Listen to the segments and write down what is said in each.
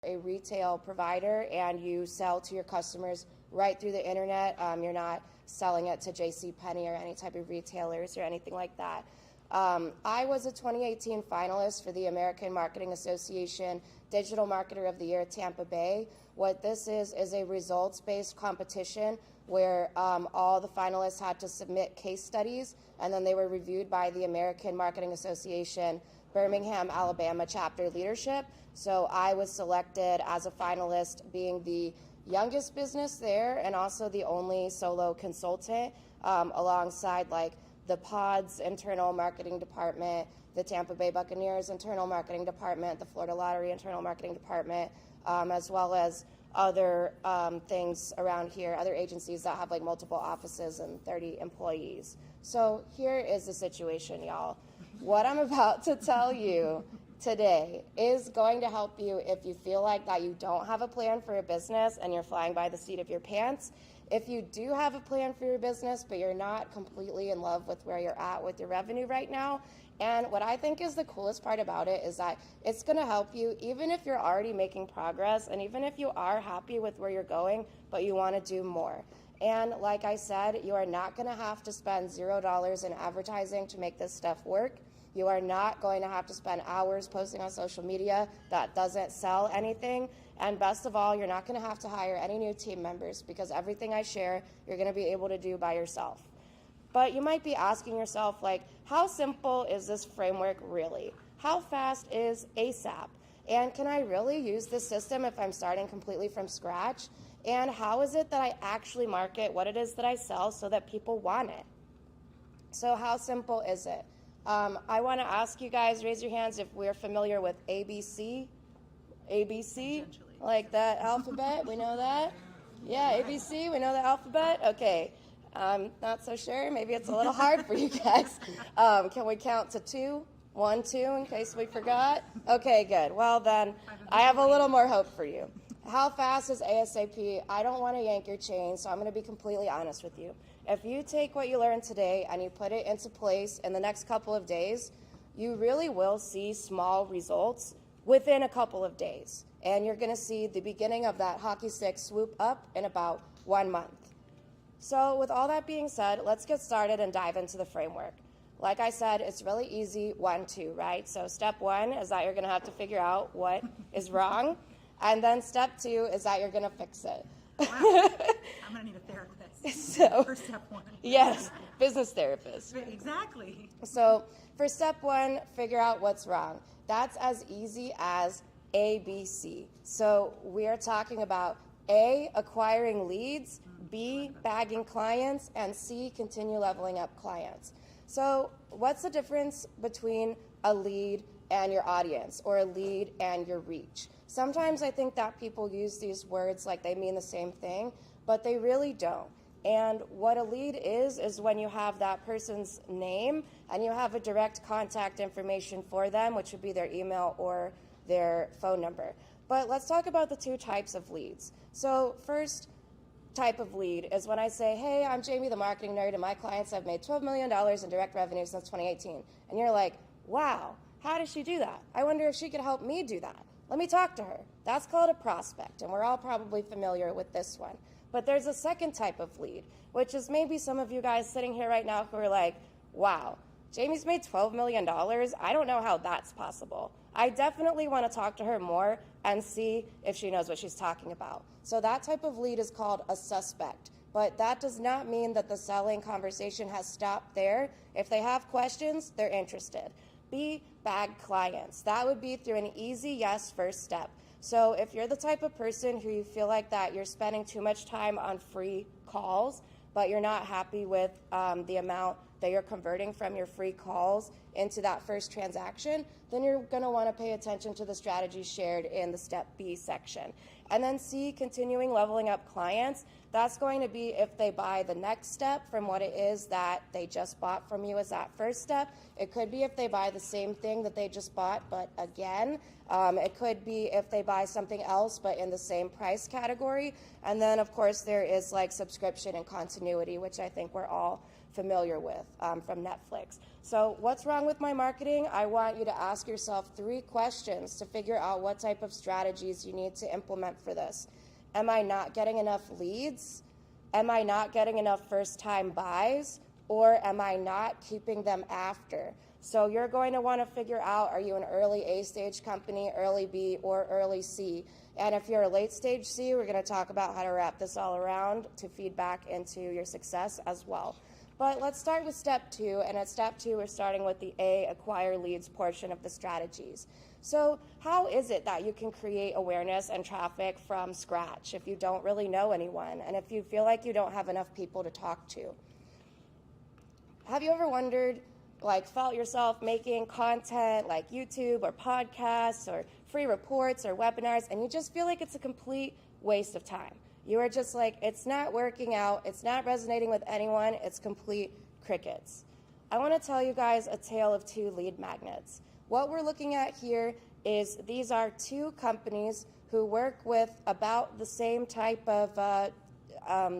a retail provider and you sell to your customers right through the internet. You're not selling it to JCPenney or any type of retailers or anything like that. I was a 2018 finalist for the American Marketing Association Digital Marketer of the Year Tampa Bay. What this is a results-based competition where all the finalists had to submit case studies, and then they were reviewed by the American Marketing Association Birmingham, Alabama chapter leadership. So I was selected as a finalist, being the youngest business there and also the only solo consultant, alongside like the Pods internal marketing department, the Tampa Bay Buccaneers internal marketing department, the Florida Lottery internal marketing department, as well as other things around here, other agencies that have like multiple offices and 30 employees. So here is the situation, y'all. What I'm about to tell you today is going to help you if you feel like that you don't have a plan for your business and you're flying by the seat of your pants. If you do have a plan for your business, but you're not completely in love with where you're at with your revenue right now. And what I think is the coolest part about it is that it's going to help you even if you're already making progress and even if you are happy with where you're going, but you want to do more. And like I said, you are not going to have to spend $0 in advertising to make this stuff work. You are not going to have to spend hours posting on social media that doesn't sell anything. And best of all, you're not going to have to hire any new team members because everything I share, you're going to be able to do by yourself. But you might be asking yourself, like, how simple is this framework really? How fast is ASAP? And can I really use this system if I'm starting completely from scratch? And how is it that I actually market what it is that I sell so that people want it? So how simple is it? I want to ask you guys, raise your hands if we're familiar with ABC. ABC, like that alphabet, we know that? Yeah, ABC, we know the alphabet? Okay, not so sure, maybe it's a little hard for you guys. Can we count to 2? 1, 2, in case we forgot? Okay, good. Well then, I have a little more hope for you. How fast is ASAP? I don't want to yank your chain, so I'm going to be completely honest with you. If you take what you learned today and you put it into place in the next couple of days, you really will see small results within a couple of days. And you're going to see the beginning of that hockey stick swoop up in about 1 month. So with all that being said, let's get started and dive into the framework. Like I said, it's really easy, 1, 2, right? So step 1 is that you're going to have to figure out what is wrong. And then step 2 is that you're going to fix it. Wow. I'm going to need a therapist for step 1. Yes, business therapist. Exactly. So for step 1, figure out what's wrong. That's as easy as ABC. So we are talking about A, acquiring leads, B, bagging clients, and C, continue leveling up clients. So what's the difference between a lead and your audience, or a lead and your reach? Sometimes I think that people use these words like they mean the same thing, but they really don't. And what a lead is when you have that person's name and you have a direct contact information for them, which would be their email or their phone number. But let's talk about the 2 types of leads. So first type of lead is when I say, hey, I'm Jamie the marketing nerd and my clients have made $12 million in direct revenue since 2018. And you're like, wow, how does she do that? I wonder if she could help me do that. Let me talk to her. That's called a prospect, and we're all probably familiar with this one. But there's a second type of lead, which is maybe some of you guys sitting here right now who are like, wow, Jamie's made $12 million. I don't know how that's possible. I definitely want to talk to her more and see if she knows what she's talking about. So that type of lead is called a suspect. But that does not mean that the selling conversation has stopped there. If they have questions, they're interested. B, bag clients. That would be through an easy yes first step. So if you're the type of person who you feel like that you're spending too much time on free calls, but you're not happy with the amount that you're converting from your free calls into that first transaction, then you're going to want to pay attention to the strategies shared in the step B section. And then C, continuing leveling up clients. That's going to be if they buy the next step from what it is that they just bought from you as that first step. It could be if they buy the same thing that they just bought, but again. It could be if they buy something else, but in the same price category. And then, of course, there is like subscription and continuity, which I think we're all familiar with from Netflix. So what's wrong with my marketing? I want you to ask yourself 3 questions to figure out what type of strategies you need to implement for this. Am I not getting enough leads? Am I not getting enough first-time buys? Or am I not keeping them after? So you're going to want to figure out, are you an early A stage company, early B, or early C? And if you're a late stage C, we're going to talk about how to wrap this all around to feed back into your success as well. But let's start with step 2. And at step 2, we're starting with the A, acquire leads portion of the strategies. So how is it that you can create awareness and traffic from scratch if you don't really know anyone and if you feel like you don't have enough people to talk to? Have you ever wondered, felt yourself making content like YouTube or podcasts or free reports or webinars, and you just feel like it's a complete waste of time? You are just like, it's not working out, it's not resonating with anyone, it's complete crickets. I want to tell you guys a tale of 2 lead magnets. What we're looking at here is these are 2 companies who work with about the same type of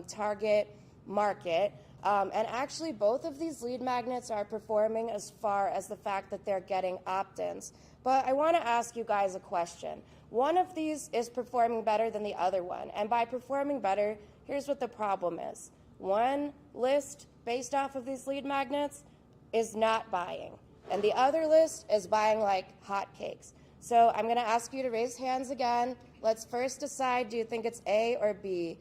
target market. And actually, both of these lead magnets are performing as far as the fact that they're getting opt-ins. But I want to ask you guys a question. One of these is performing better than the other one. And by performing better, here's what the problem is. One list based off of these lead magnets is not buying. And the other list is buying like hotcakes. So I'm going to ask you to raise hands again. Let's first decide, do you think it's A or B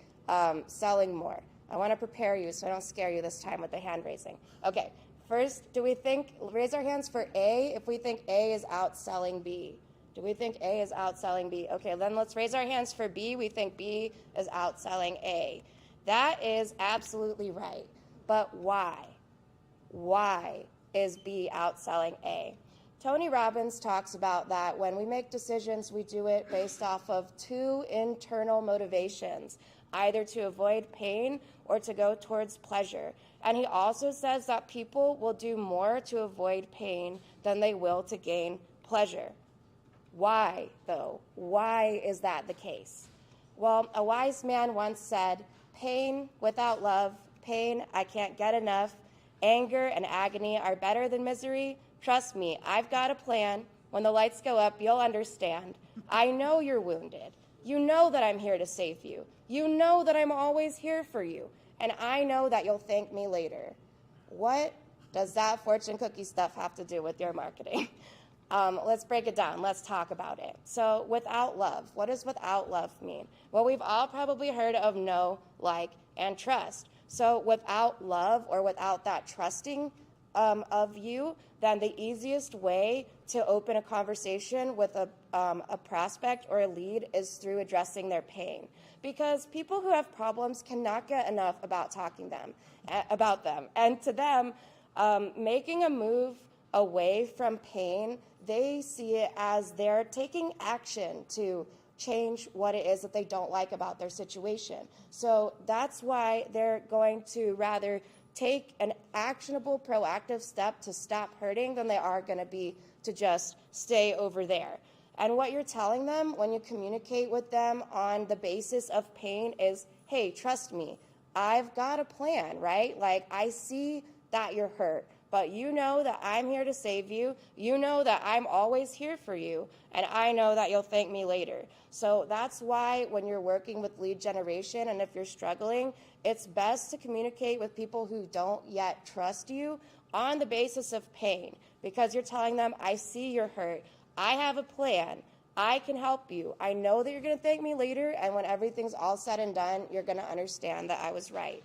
selling more? I want to prepare you so I don't scare you this time with the hand raising. Okay, first, raise our hands for A if we think A is outselling B. Do we think A is outselling B? Okay, then let's raise our hands for B. We think B is outselling A. That is absolutely right. But why? Why is B outselling A? Tony Robbins talks about that when we make decisions, we do it based off of 2 internal motivations, either to avoid pain or to go towards pleasure. And he also says that people will do more to avoid pain than they will to gain pleasure. Why, though? Why is that the case? Well, a wise man once said, pain without love, pain I can't get enough, anger and agony are better than misery. Trust me, I've got a plan. When the lights go up, you'll understand. I know you're wounded. You know that I'm here to save you. You know that I'm always here for you. And I know that you'll thank me later. What does that fortune cookie stuff have to do with your marketing? Let's break it down. Let's talk about it. So without love, what does without love mean? Well, we've all probably heard of know, like, and trust. So without love or without that trusting of you, then the easiest way to open a conversation with a prospect or a lead is through addressing their pain. Because people who have problems cannot get enough about about them. And to them, making a move away from pain, they see it as they're taking action to change what it is that they don't like about their situation. So that's why they're going to rather take an actionable, proactive step to stop hurting than they are going to be to just stay over there. And what you're telling them when you communicate with them on the basis of pain is, hey, trust me, I've got a plan, right? Like, I see that you're hurt, but you know that I'm here to save you. You know that I'm always here for you, and I know that you'll thank me later. So that's why when you're working with lead generation, and if you're struggling, it's best to communicate with people who don't yet trust you on the basis of pain, because you're telling them, I see you're hurt. I have a plan. I can help you. I know that you're going to thank me later, and when everything's all said and done, you're going to understand that I was right.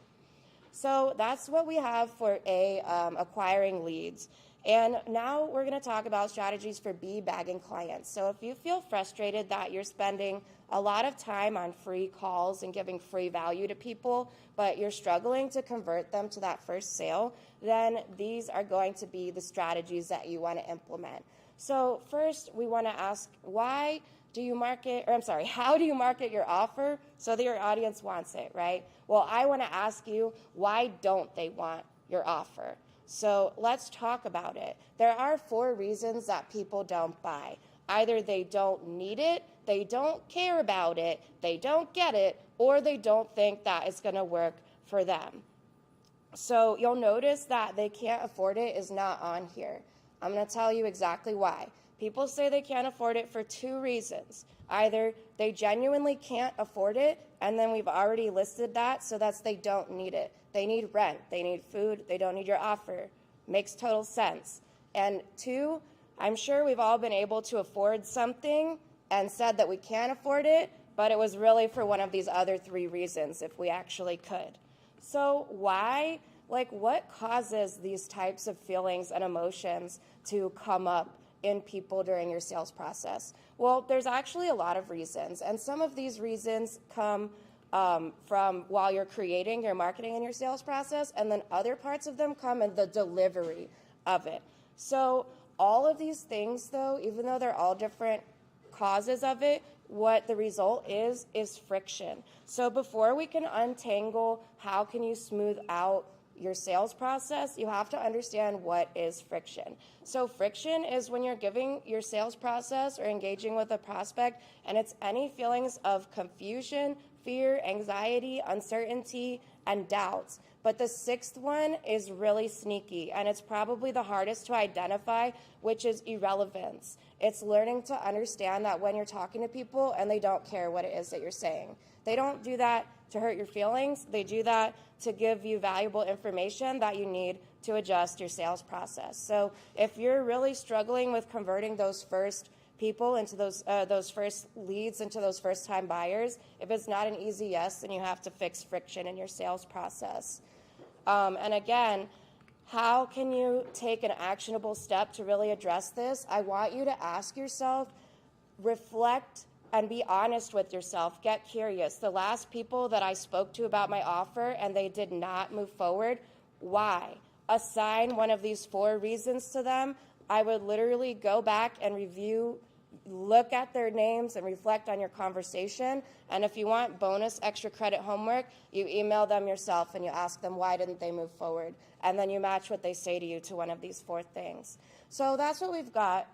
So that's what we have for A, acquiring leads. And now we're going to talk about strategies for B, bagging clients. So if you feel frustrated that you're spending a lot of time on free calls and giving free value to people, but you're struggling to convert them to that first sale, then these are going to be the strategies that you want to implement. So first, we want to ask, how do you market your offer so that your audience wants it, right? Well, I want to ask you, why don't they want your offer? So let's talk about it. There are 4 reasons that people don't buy. Either they don't need it, they don't care about it, they don't get it, or they don't think that it's going to work for them. So you'll notice that they can't afford it is not on here. I'm going to tell you exactly why. People say they can't afford it for two reasons. Either they genuinely can't afford it, and then we've already listed that, so that's they don't need it. They need rent, they need food, they don't need your offer. Makes total sense. And two, I'm sure we've all been able to afford something and said that we can't afford it, but it was really for one of these other three reasons if we actually could. So why, what causes these types of feelings and emotions to come up in people during your sales process? Well, there's actually a lot of reasons, and some of these reasons come from while you're creating your marketing and your sales process, and then other parts of them come in the delivery of it. So all of these things, though, even though they're all different causes of it, what the result is friction. So before we can untangle how can you smooth out your sales process, you have to understand what is friction. So friction is when you're giving your sales process or engaging with a prospect, and it's any feelings of confusion, fear, anxiety, uncertainty, and doubts. But the sixth one is really sneaky, and it's probably the hardest to identify, which is irrelevance. It's learning to understand that when you're talking to people and they don't care what it is that you're saying. They don't do that to hurt your feelings. They do that to give you valuable information that you need to adjust your sales process. So if you're really struggling with converting those first people into those first leads into those first-time buyers, if it's not an easy yes, then you have to fix friction in your sales process. And again, how can you take an actionable step to really address this? I want you to ask yourself, reflect, and be honest with yourself. Get curious. The last people that I spoke to about my offer and they did not move forward, why? Assign one of these 4 reasons to them. I would literally go back and review, look at their names and reflect on your conversation. And if you want bonus extra credit homework, you email them yourself and you ask them why didn't they move forward. And then you match what they say to you to one of these 4 things. So that's what we've got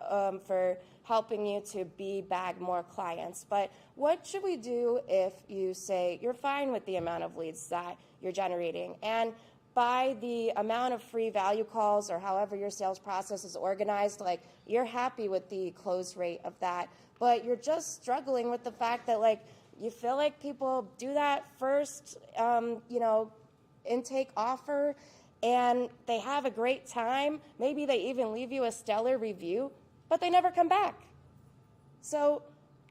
for helping you to bag more clients. But what should we do if you say you're fine with the amount of leads that you're generating? And by the amount of free value calls or however your sales process is organized, you're happy with the close rate of that, but you're just struggling with the fact that you feel like people do that first, intake offer and they have a great time. Maybe they even leave you a stellar review, but they never come back. So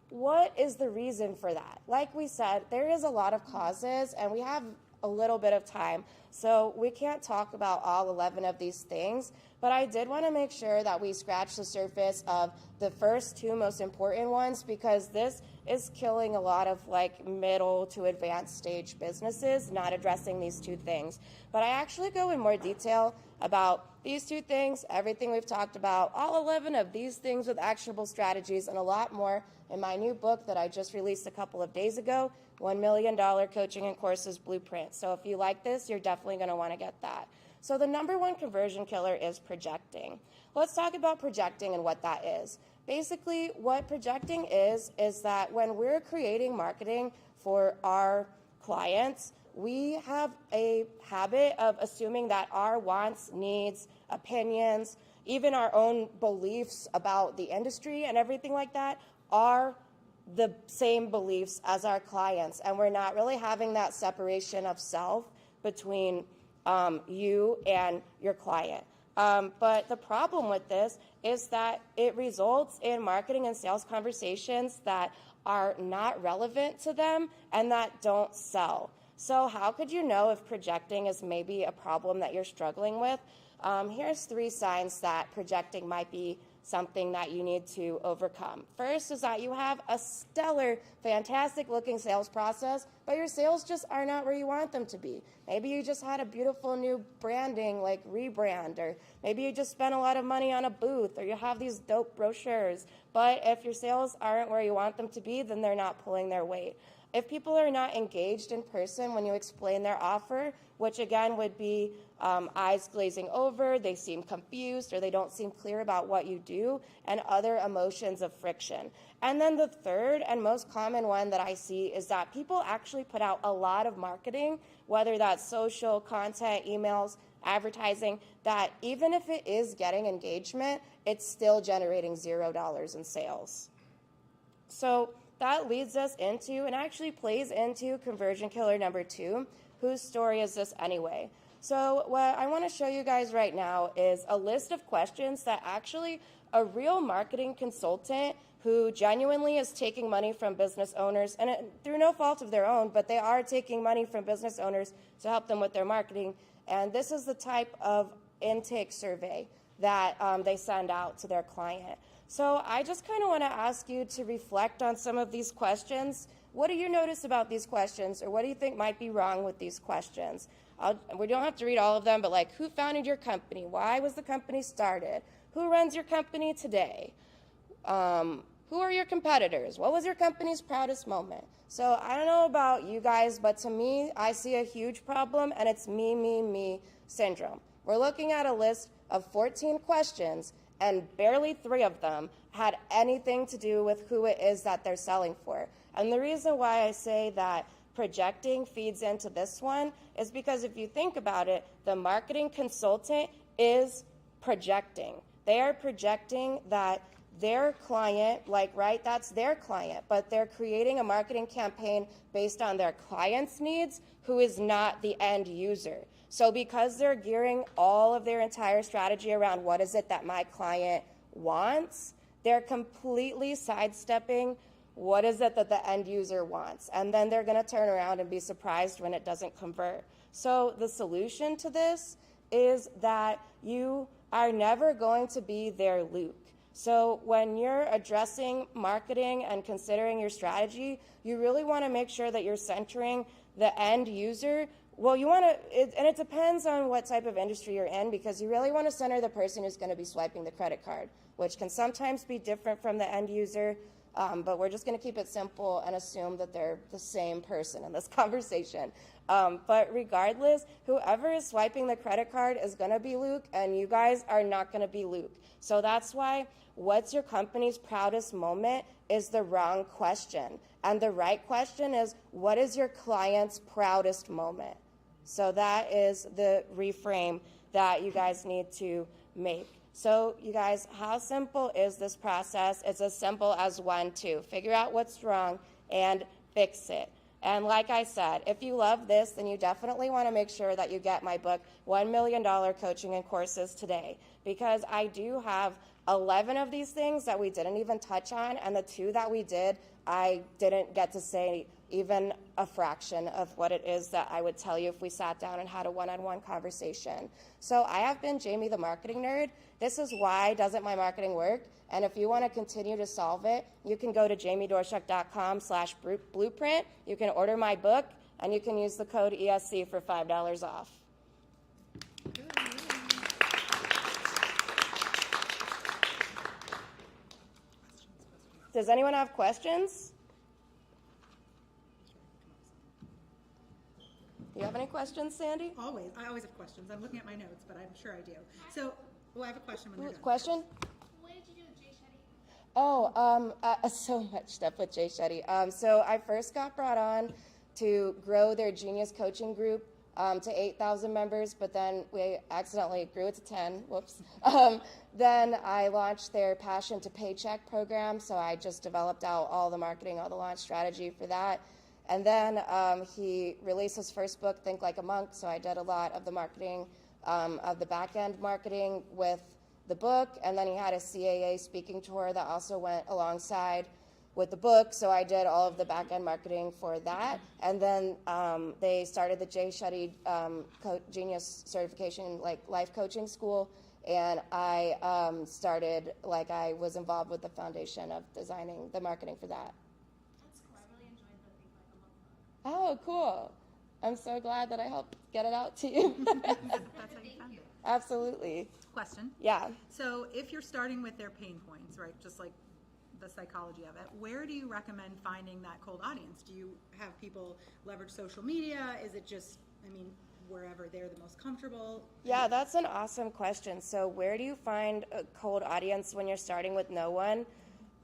what is the reason for that? Like we said, there is a lot of causes and we have a little bit of time. So we can't talk about all 11 of these things, but I did want to make sure that we scratch the surface of the first 2 most important ones, because this is killing a lot of middle to advanced stage businesses, not addressing these 2 things. But I actually go in more detail about these 2 things, everything we've talked about, all 11 of these things with actionable strategies, and a lot more in my new book that I just released a couple of days ago, $1 Million Coaching and Courses Blueprint. So if you like this, you're definitely going to want to get that. So the number 1 conversion killer is projecting. Let's talk about projecting and what that is. Basically, what projecting is that when we're creating marketing for our clients, we have a habit of assuming that our wants, needs, opinions, even our own beliefs about the industry and everything like that are the same beliefs as our clients, and we're not really having that separation of self between you and your client. But the problem with this is that it results in marketing and sales conversations that are not relevant to them and that don't sell. So how could you know if projecting is maybe a problem that you're struggling with? Here's 3 signs that projecting might be something that you need to overcome. First is that you have a stellar, fantastic looking sales process, but your sales just are not where you want them to be. Maybe you just had a beautiful new branding, rebrand, or maybe you just spent a lot of money on a booth, or you have these dope brochures. But if your sales aren't where you want them to be, then they're not pulling their weight. If people are not engaged in person when you explain their offer, which again would be eyes glazing over, they seem confused, or they don't seem clear about what you do, and other emotions of friction. And then the third and most common one that I see is that people actually put out a lot of marketing, whether that's social, content, emails, advertising, that even if it is getting engagement, it's still generating $0 in sales. So that leads us into and actually plays into conversion killer number 2. Whose story is this anyway? So what I want to show you guys right now is a list of questions that actually a real marketing consultant who genuinely is taking money from business owners, and through no fault of their own, but they are taking money from business owners to help them with their marketing. And this is the type of intake survey that they send out to their client. So I just kind of want to ask you to reflect on some of these questions. What do you notice about these questions, or what do you think might be wrong with these questions? We don't have to read all of them, but like, who founded your company? Why was the company started? Who runs your company today? Who are your competitors? What was your company's proudest moment? So I don't know about you guys, but to me, I see a huge problem, and it's me syndrome. We're looking at a list of 14 questions, and barely 3 of them had anything to do with who it is that they're selling for. And the reason why I say that projecting feeds into this one is because if you think about it, the marketing consultant is projecting. They are projecting that their client, that's their client, but they're creating a marketing campaign based on their client's needs, who is not the end user. So because they're gearing all of their entire strategy around what is it that my client wants, they're completely sidestepping what is it that the end user wants. And then they're going to turn around and be surprised when it doesn't convert. So the solution to this is that you are never going to be their Luke. So when you're addressing marketing and considering your strategy, you really want to make sure that you're centering the end user. Well, you want to, and it depends on what type of industry you're in, because you really want to center the person who's going to be swiping the credit card, which can sometimes be different from the end user. But we're just going to keep it simple and assume that they're the same person in this conversation. But regardless, whoever is swiping the credit card is going to be Luke, and you guys are not going to be Luke. So that's why what's your company's proudest moment is the wrong question. And the right question is, what is your client's proudest moment? So that is the reframe that you guys need to make. So you guys, how simple is this process? It's as simple as 1, 2. Figure out what's wrong and fix it. And like I said, if you love this, then you definitely want to make sure that you get my book, $1 Million Coaching and Courses Today, because I do have 11 of these things that we didn't even touch on, and the 2 that we did, I didn't get to say even a fraction of what it is that I would tell you if we sat down and had a one-on-one conversation. So I have been Jamie the Marketing Nerd. This is why doesn't my marketing work? And if you want to continue to solve it, you can go to jamiedorshak.com/blueprint. You can order my book, and you can use the code ESC for $5 off. Does anyone have questions? Do you have any questions, Sandy? Always. I always have questions. I'm looking at my notes, but I'm sure I do. So, I have a question when they're done. Question? What did you do with Jay Shetty? So much stuff with Jay Shetty. So I first got brought on to grow their Genius Coaching Group to 8,000 members, but then we accidentally grew it to 10. Whoops. Then I launched their Passion to Paycheck program, so I just developed out all the marketing, all the launch strategy for that. And then he released his first book, Think Like a Monk, so I did a lot of the marketing, of the back-end marketing with the book. And then he had a CAA speaking tour that also went alongside with the book, so I did all of the back-end marketing for that. And then they started the Jay Shetty Genius Certification, life coaching school, and I started, I was involved with the foundation of designing the marketing for that. That's cool. I really enjoyed the Think Like a Monk book. Oh, cool. I'm so glad that I helped get it out to you. That's how you found it. Absolutely. Question. Yeah. So, if you're starting with their pain points, right, just like the psychology of it, where do you recommend finding that cold audience? Do you have people leverage social media? Is it just, I mean, wherever they're the most comfortable? Yeah, that's an awesome question. So where do you find a cold audience when you're starting with no one?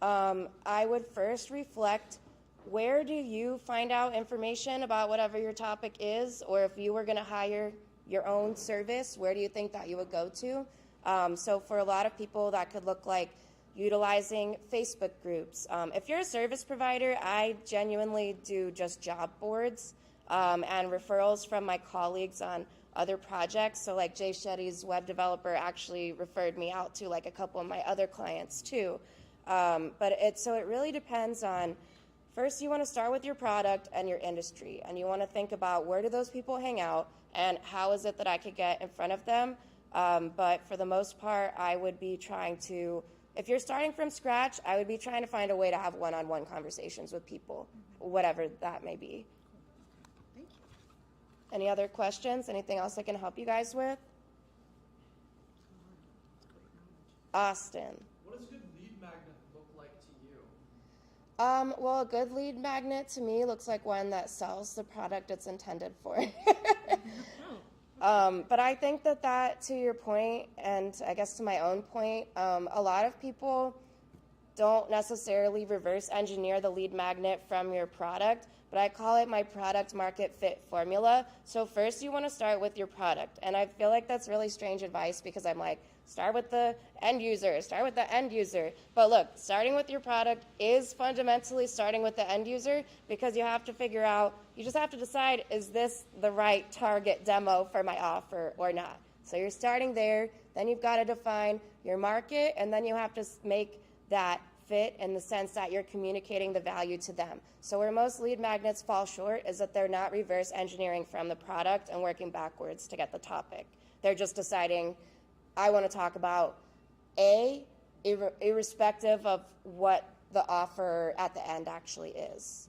I would first reflect, where do you find out information about whatever your topic is? Or if you were going to hire your own service, where do you think that you would go to? So for a lot of people, that could look like utilizing Facebook groups. If you're a service provider, I genuinely do just job boards and referrals from my colleagues on other projects. So like Jay Shetty's web developer actually referred me out to like a couple of my other clients too. So it really depends on, first you want to start with your product and your industry, and you want to think about, where do those people hang out and how is it that I could get in front of them. But for the most part, I would be trying to, if you're starting from scratch, I would be trying to find a way to have one-on-one conversations with people, whatever that may be. Thank you. Any other questions? Anything else I can help you guys with? Austin. What does a good lead magnet look like to you? Well, a good lead magnet to me looks like one that sells the product it's intended for. But I think that to your point, and I guess to my own point, a lot of people don't necessarily reverse engineer the lead magnet from your product, but I call it my product market fit formula. So first you want to start with your product. And I feel like that's really strange advice, because I'm like, start with the end user, start with the end user. But look, starting with your product is fundamentally starting with the end user, because you have to figure out, you just have to decide, is this the right target demo for my offer or not? So you're starting there, then you've got to define your market, and then you have to make that fit in the sense that you're communicating the value to them. So where most lead magnets fall short is that they're not reverse engineering from the product and working backwards to get the topic. They're just deciding, I want to talk about A, irrespective of what the offer at the end actually is.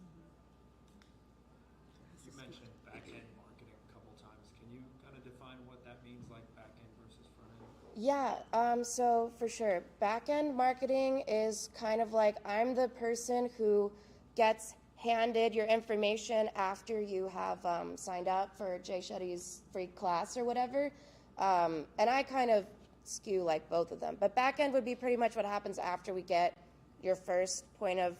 You mentioned back-end marketing a couple times. Can you kind of define what that means, like back-end versus front-end? Yeah, so for sure, back-end marketing is kind of like, I'm the person who gets handed your information after you have signed up for Jay Shetty's free class or whatever. And I kind of skew like both of them. But back-end would be pretty much what happens after we get your first point of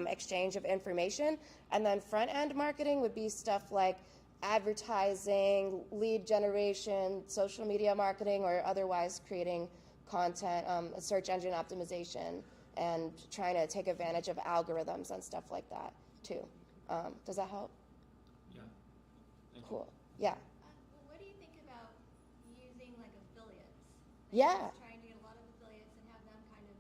exchange of information. And then front-end marketing would be stuff like advertising, lead generation, social media marketing, or otherwise creating content, search engine optimization, and trying to take advantage of algorithms and stuff like that too. Does that help? Yeah. Thank you. Cool. Yeah. Well, what do you think about using like affiliates? Yeah. Just trying to get a lot of affiliates and have them kind of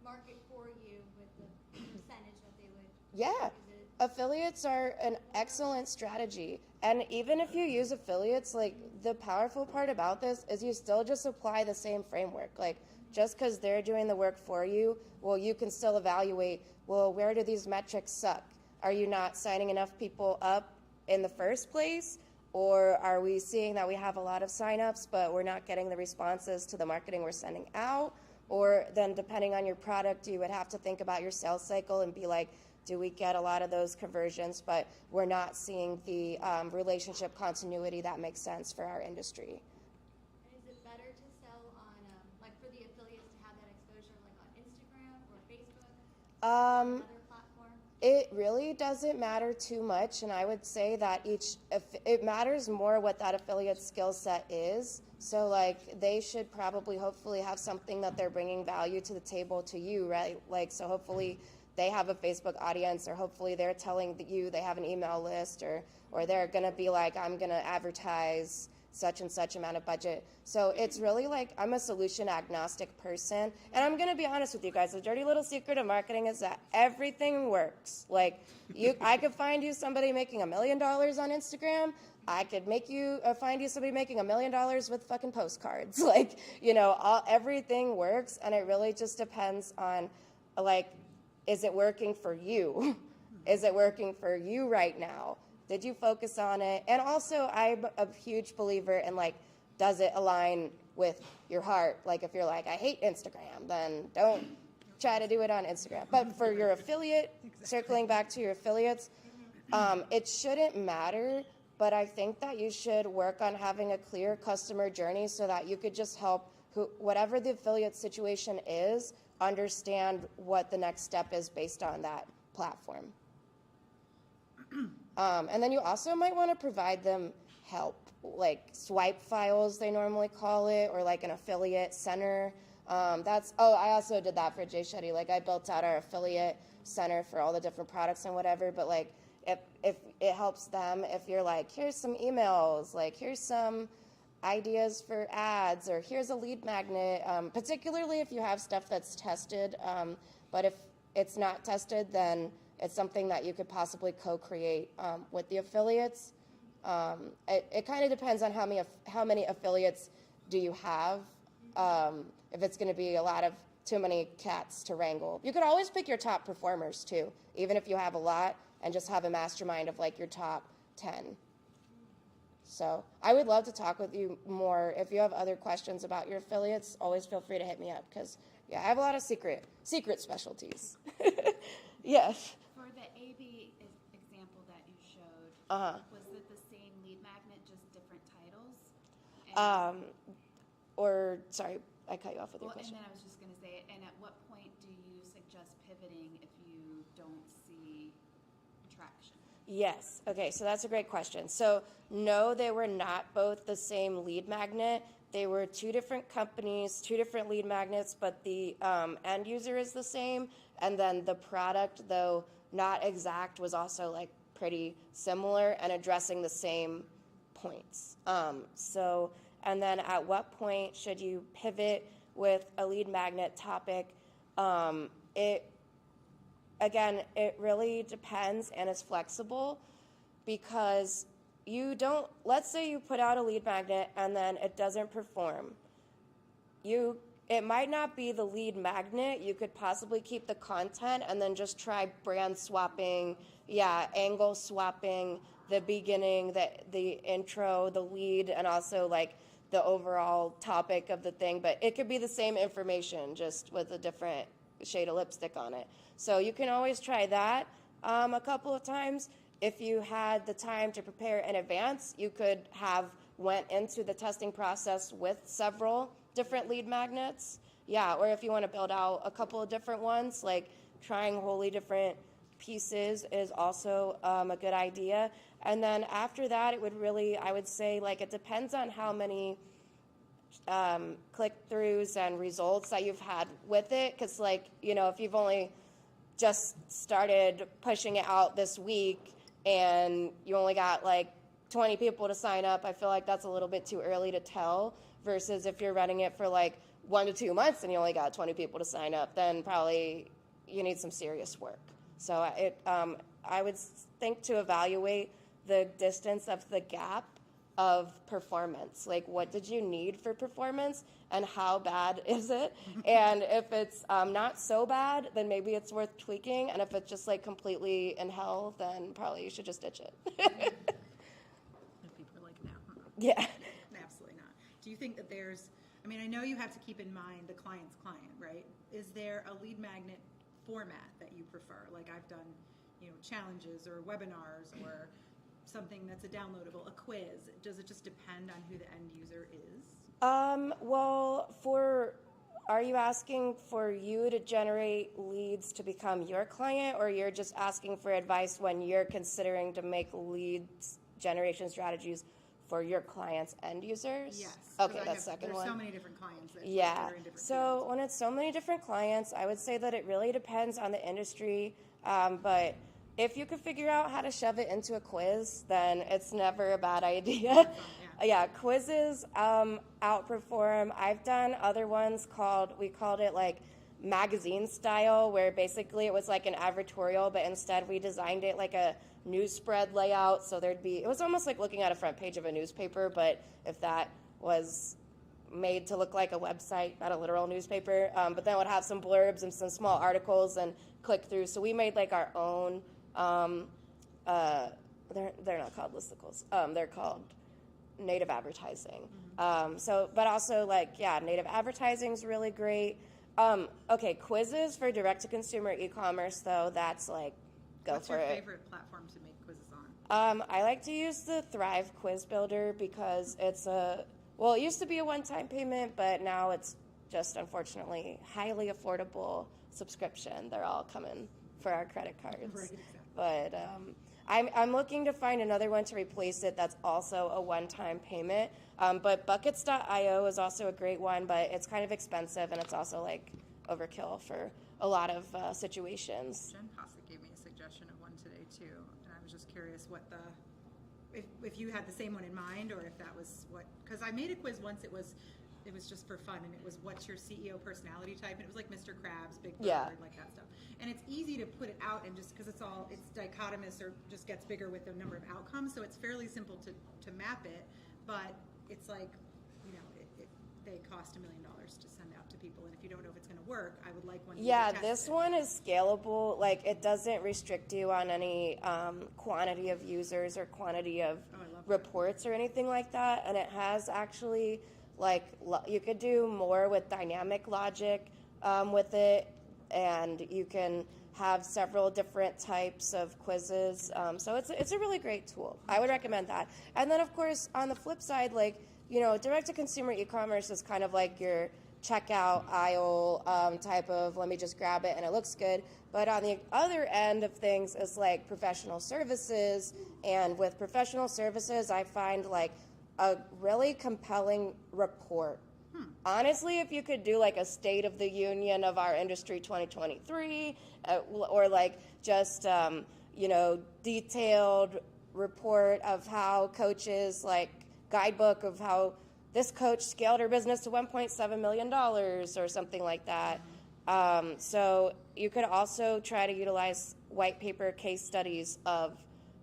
market for you with the percentage that they would. Yeah. Is it Affiliates are an excellent strategy. And even if you use affiliates, like, the powerful part about this is you still just apply the same framework. Like, just because they're doing the work for you, well, you can still evaluate, well, where do these metrics suck? Are you not signing enough people up in the first place? Or are we seeing that we have a lot of signups, but we're not getting the responses to the marketing we're sending out? Or then depending on your product, you would have to think about your sales cycle and be like, do we get a lot of those conversions, but we're not seeing the relationship continuity that makes sense for our industry? And is it better to sell on like for the affiliates to have that exposure like on Instagram or Facebook or another platform? It really doesn't matter too much, and I would say that it matters more what that affiliate skill set is. So like, they should probably hopefully have something that they're bringing value to the table to you, right? Like, so hopefully they have a Facebook audience, or hopefully they're telling you they have an email list, or they're gonna be like, I'm gonna advertise such and such amount of budget. So it's really like, I'm a solution agnostic person. And I'm gonna be honest with you guys, the dirty little secret of marketing is that everything works. Like, I could find you somebody making $1 million on Instagram. I could find you somebody making $1 million with fucking postcards. Like, everything works, and it really just depends on, like, is it working for you? Is it working for you right now? Did you focus on it? And also, I'm a huge believer in, like, does it align with your heart? Like, if you're like, I hate Instagram, then don't try to do it on Instagram. But for your affiliate, circling back to your affiliates, it shouldn't matter, but I think that you should work on having a clear customer journey so that you could just help whatever the affiliate situation is, understand what the next step is based on that platform. And then you also might want to provide them help, like swipe files, they normally call it, or like an affiliate center. I also did that for Jay Shetty. Like, I built out our affiliate center for all the different products and whatever, but like, if it helps them, if you're like, here's some emails, like here's some ideas for ads, or here's a lead magnet, particularly if you have stuff that's tested, but if it's not tested, then it's something that you could possibly co-create with the affiliates. It kind of depends on how many affiliates do you have. If it's going to be too many cats to wrangle. You could always pick your top performers too, even if you have a lot, and just have a mastermind of like your top 10. So I would love to talk with you more. If you have other questions about your affiliates, always feel free to hit me up, because I have a lot of secret specialties. Yes. For the AB example that you showed, was it the same lead magnet, just different titles? Sorry, I cut you off with your question. And then I was just going to say, and at what point do you suggest pivoting if you don't see traction? Yes. Okay, so that's a great question. So no, they were not both the same lead magnet. They were two different companies, two different lead magnets, but the end user is the same. And then the product, though not exact, was also like pretty similar and addressing the same points. And then at what point should you pivot with a lead magnet topic? It really depends and is flexible, because let's say you put out a lead magnet and then it doesn't perform. It might not be the lead magnet. You could possibly keep the content and then just try brand swapping, angle swapping, the beginning, the intro, the lead, and also like the overall topic of the thing. But it could be the same information, just with a different shade of lipstick on it. So you can always try that a couple of times. If you had the time to prepare in advance, you could have went into the testing process with several different lead magnets. Or if you want to build out a couple of different ones, like trying wholly different pieces is also a good idea. And then after that, I would say, like, it depends on how many click-throughs and results that you've had with it. Because, like, if you've only just started pushing it out this week and you only got like 20 people to sign up, I feel like that's a little bit too early to tell, versus if you're running it for like 1 to 2 months and you only got 20 people to sign up, then probably you need some serious work. So I would think to evaluate the distance of the gap of performance. Like, what did you need for performance and how bad is it? And if it's not so bad, then maybe it's worth tweaking. And if it's just like completely in hell, then probably you should just ditch it. If people are like, no. Yeah. Absolutely not. Do you think that I know you have to keep in mind the client's client, right? Is there a lead magnet format that you prefer? Like, I've done, challenges or webinars or something that's a downloadable, a quiz. Does it just depend on who the end user is? Are you asking for you to generate leads to become your client, or you're just asking for advice when you're considering to make leads generation strategies for your clients' end users? Yes. Okay, that's second one. There's so many different clients that are in different So fields. when it's so many different clients, I would say that it really depends on the industry. But if you could figure out how to shove it into a quiz, then it's never a bad idea. Quizzes outperform. I've done other ones we called it like magazine style, where basically it was like an advertorial, but instead we designed it like a news spread layout. So it was almost like looking at a front page of a newspaper, but if that was made to look like a website, not a literal newspaper, but then it would have some blurbs and some small articles and click through. So we made like our own, they're not called listicles, they're called native advertising. But also native advertising is really great. Okay, quizzes for direct-to-consumer e-commerce, though, that's like, go What's for your it. favorite platform to make quizzes on? I like to use the Thrive Quiz Builder because well, it used to be a one-time payment, but now it's just unfortunately highly affordable subscription. They're all coming for our credit cards. Right, exactly. But I'm looking to find another one to replace it that's also a one-time payment. But Buckets.io is also a great one, but it's kind of expensive and it's also like overkill for a lot of situations. Jen Posse gave me a suggestion of one today too, and I was just curious what if you had the same one in mind, or if that was what, because I made a quiz once, it was just for fun, and it was what's your CEO personality type, and it was like Mr. Krabs, Big Bird, Yeah. like that stuff. And it's easy to put it out, and just because it's dichotomous or just gets bigger with the number of outcomes, so it's fairly simple to map it, but it's like, they cost $1 million to send out to people, and if you don't know if it's going to work, I would like one. Yeah, to this test it. one is scalable. Like, it doesn't restrict you on any quantity of users or quantity of Oh, I love that. reports or anything like that. And it has actually, like, you could do more with dynamic logic with it, and you can have several different types of quizzes. So it's a really great tool. I would recommend that. And then, of course, on the flip side, like, direct-to-consumer e-commerce is kind of like your checkout aisle type of, let me just grab it and it looks good. But on the other end of things is like professional services. And with professional services, I find like a really compelling report. Honestly, if you could do like a State of the Union of our industry 2023, or like just, detailed report of how coaches, like guidebook of how this coach scaled her business to $1.7 million or something like that. So you could also try to utilize white paper case studies of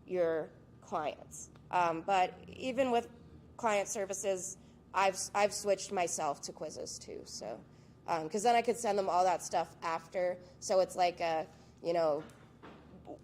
your clients. But even with client services, I've switched myself to quizzes too. So, because then I could send them all that stuff after. So it's like a,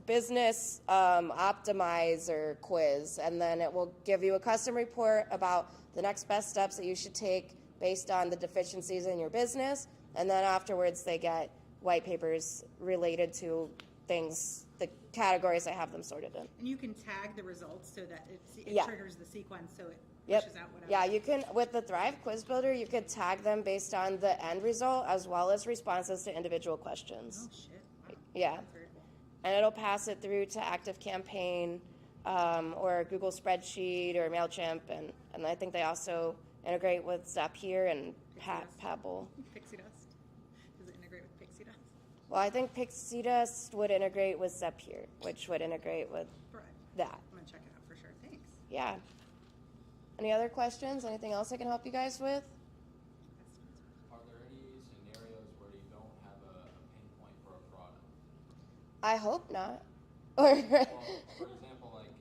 business optimizer quiz, and then it will give you a custom report about the next best steps that you should take based on the deficiencies in your business, and then afterwards they get white papers related to things, the categories I have them sorted in. And you can tag the results so that it Yeah. triggers the sequence, so it Yep. pushes out whatever. Yeah, you can, with the Thrive Quiz Builder, you could tag them based on the end result as well as responses to individual questions. Oh, shit. Wow. Yeah. That's very cool. And it'll pass it through to ActiveCampaign or Google Spreadsheet or MailChimp. And I think they also integrate with Zapier and Pebble. Pixie Dust. Does it integrate with Pixie Dust? Well, I think Pixie Dust would integrate with Zapier, which would integrate with Right. that. I'm going to check it out for sure. Thanks. Yeah. Any other questions? Anything else I can help you guys with? Are there any scenarios where you don't have a pain point for a product? I hope not. Or Well, for example, like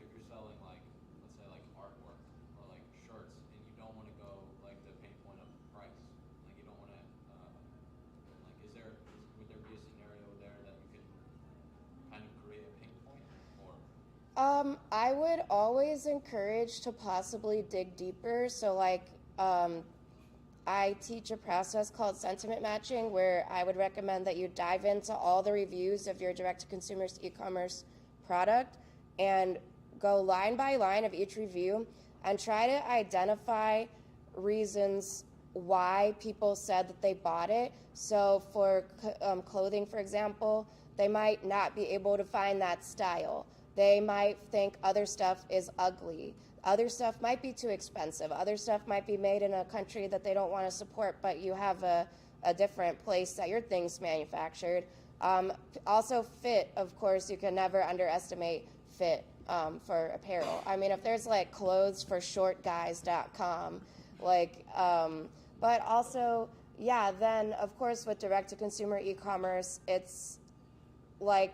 if you're selling like, let's say like artwork or like shirts, and you don't want to go like the pain point of price, like you don't want to, would there be a scenario there that you could kind of create a pain point, or? I would always encourage to possibly dig deeper. So, like, I teach a process called sentiment matching, where I would recommend that you dive into all the reviews of your direct-to-consumer e-commerce product and go line by line of each review and try to identify reasons why people said that they bought it. So for clothing, for example, they might not be able to find that style. They might think other stuff is ugly. Other stuff might be too expensive. Other stuff might be made in a country that they don't want to support, but you have a different place that your thing's manufactured. Also fit, of course, you can never underestimate fit for apparel. I mean, if there's like clothesforshortguys.com, but also, yeah, then of course with direct-to-consumer e-commerce, it's like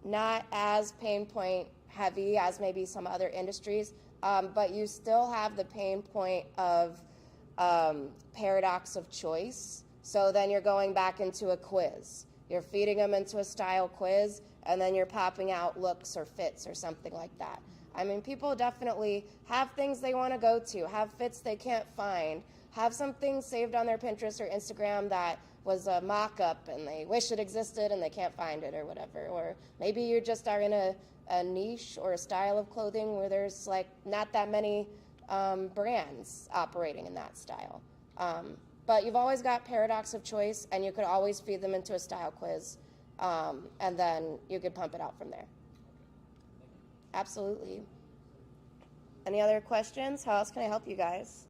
not as pain point heavy as maybe some other industries, but you still have the pain point of paradox of choice. So then you're going back into a quiz. You're feeding them into a style quiz, and then you're popping out looks or fits or something like that. I mean, people definitely have things they want to go to, have fits they can't find, have something saved on their Pinterest or Instagram that was a mock-up and they wish it existed and they can't find it or whatever. Or maybe you just are in a niche or a style of clothing where there's like not that many brands operating in that style. But you've always got paradox of choice, and you could always feed them into a style quiz, and then you could pump it out from there. Absolutely. Any other questions? How else can I help you guys?